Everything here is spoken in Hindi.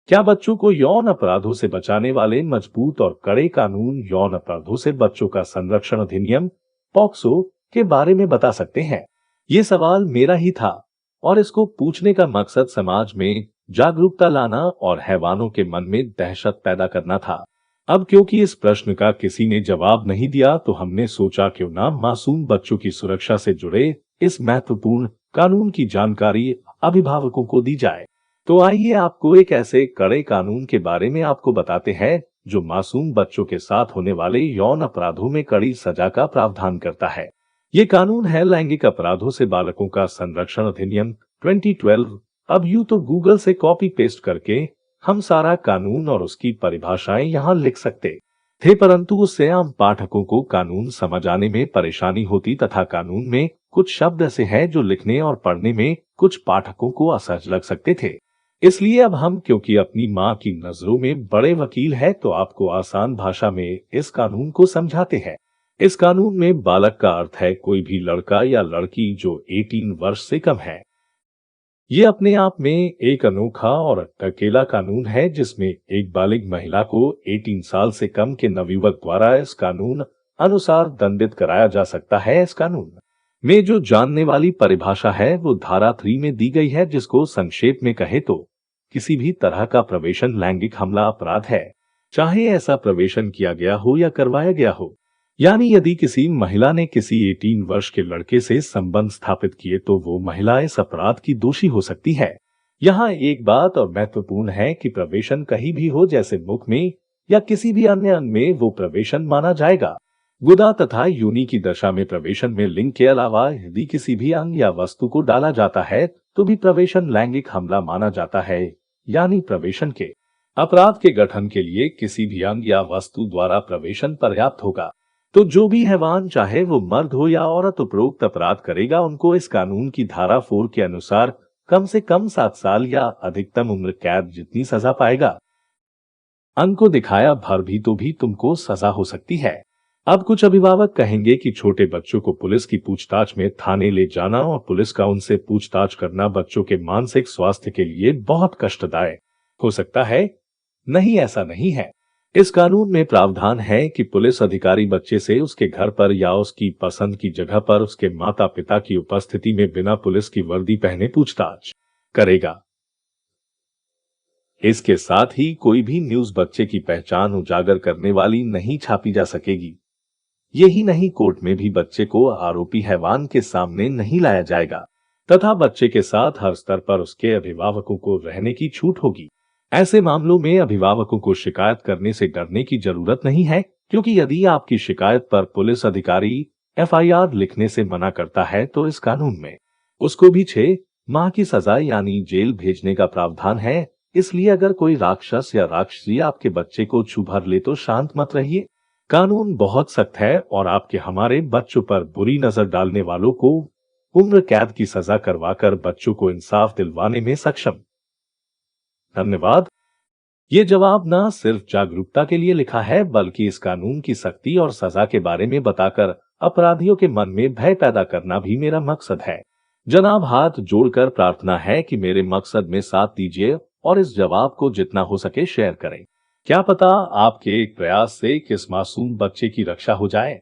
क्या बच्चों को यौन अपराधों से बचाने वाले मजबूत और कड़े कानून यौन अपराधों से बच्चों का संरक्षण अधिनियम पॉक्सो के बारे में बता सकते हैं? ये सवाल मेरा ही था और इसको पूछने का मकसद समाज में जागरूकता लाना और हैवानों के मन में दहशत पैदा करना था। अब क्योंकि इस प्रश्न का किसी ने जवाब नहीं दिया तो हमने सोचा क्यों ना मासूम बच्चों की सुरक्षा से जुड़े इस महत्वपूर्ण कानून की जानकारी अभिभावकों को दी जाए। तो आइए आपको एक ऐसे कड़े कानून के बारे में आपको बताते हैं जो मासूम बच्चों के साथ होने वाले यौन अपराधों में कड़ी सजा का प्रावधान करता है। ये कानून है लैंगिक अपराधों से बालकों का संरक्षण अधिनियम 2012। अब यूं तो गूगल से कॉपी पेस्ट करके हम सारा कानून और उसकी परिभाषाएं यहाँ लिख सकते थे, परंतु उससे आम पाठकों को कानून समझ आने में परेशानी होती तथा कानून में कुछ शब्द ऐसे हैं जो लिखने और पढ़ने में कुछ पाठकों को असहज लग सकते थे। इसलिए अब हम, क्योंकि अपनी माँ की नजरों में बड़े वकील है, तो आपको आसान भाषा में इस कानून को समझाते हैं। इस कानून में बालक का अर्थ है कोई भी लड़का या लड़की जो 18 वर्ष से कम है। ये अपने आप में एक अनोखा और अकेला कानून है जिसमें एक बालिग महिला को 18 साल से कम के नवयुवक द्वारा इस कानून अनुसार दंडित कराया जा सकता है। इस कानून में जो जानने वाली परिभाषा है वो धारा 3 में दी गई है, जिसको संक्षेप में कहे तो किसी भी तरह का प्रवेशन लैंगिक हमला अपराध है, चाहे ऐसा प्रवेशन किया गया हो या करवाया गया हो। यानी यदि किसी महिला ने किसी 18 वर्ष के लड़के से संबंध स्थापित किए तो वो महिला इस अपराध की दोषी हो सकती है। यहाँ एक बात और महत्वपूर्ण है कि प्रवेशन कहीं भी हो, जैसे मुख में या किसी भी अन्य अंग में, वो प्रवेशन माना जाएगा। गुदा तथा योनि की दशा में प्रवेशन में लिंग के अलावा यदि किसी भी अंग या वस्तु को डाला जाता है तो भी प्रवेशन लैंगिक हमला माना जाता है। यानी प्रवेशन के अपराध के गठन के लिए किसी भी अंग या वस्तु द्वारा प्रवेशन पर्याप्त होगा। तो जो भी हैवान, चाहे वो मर्द हो या औरत, उपरोक्त अपराध करेगा उनको इस कानून की धारा 4 के अनुसार कम से कम 7 साल या अधिकतम उम्र कैद जितनी सजा पाएगा। अंग को दिखाया भर भी तो भी तुमको सजा हो सकती है। अब कुछ अभिभावक कहेंगे कि छोटे बच्चों को पुलिस की पूछताछ में थाने ले जाना और पुलिस का उनसे पूछताछ करना बच्चों के मानसिक स्वास्थ्य के लिए बहुत कष्टदायक हो सकता है। नहीं, ऐसा नहीं है। इस कानून में प्रावधान है कि पुलिस अधिकारी बच्चे से उसके घर पर या उसकी पसंद की जगह पर उसके माता पिता की उपस्थिति में बिना पुलिस की वर्दी पहने पूछताछ करेगा। इसके साथ ही कोई भी न्यूज बच्चे की पहचान उजागर करने वाली नहीं छापी जा सकेगी। यही नहीं, कोर्ट में भी बच्चे को आरोपी हैवान के सामने नहीं लाया जाएगा तथा बच्चे के साथ हर स्तर पर उसके अभिभावकों को रहने की छूट होगी। ऐसे मामलों में अभिभावकों को शिकायत करने से डरने की जरूरत नहीं है, क्योंकि यदि आपकी शिकायत पर पुलिस अधिकारी एफआईआर लिखने से मना करता है तो इस कानून में उसको भी 6 माह की सजा यानी जेल भेजने का प्रावधान है। इसलिए अगर कोई राक्षस या राक्षसी आपके बच्चे को छू भर ले तो शांत मत रहिए। कानून बहुत सख्त है और आपके हमारे बच्चों पर बुरी नजर डालने वालों को उम्र कैद की सजा करवाकर बच्चों को इंसाफ दिलवाने में सक्षम। धन्यवाद। ये जवाब न सिर्फ जागरूकता के लिए लिखा है, बल्कि इस कानून की सख्ती और सजा के बारे में बताकर अपराधियों के मन में भय पैदा करना भी मेरा मकसद है। जनाब, हाथ जोड़कर प्रार्थना है कि मेरे मकसद में साथ दीजिए और इस जवाब को जितना हो सके शेयर करें। क्या पता आपके एक प्रयास से किस मासूम बच्चे की रक्षा हो जाए।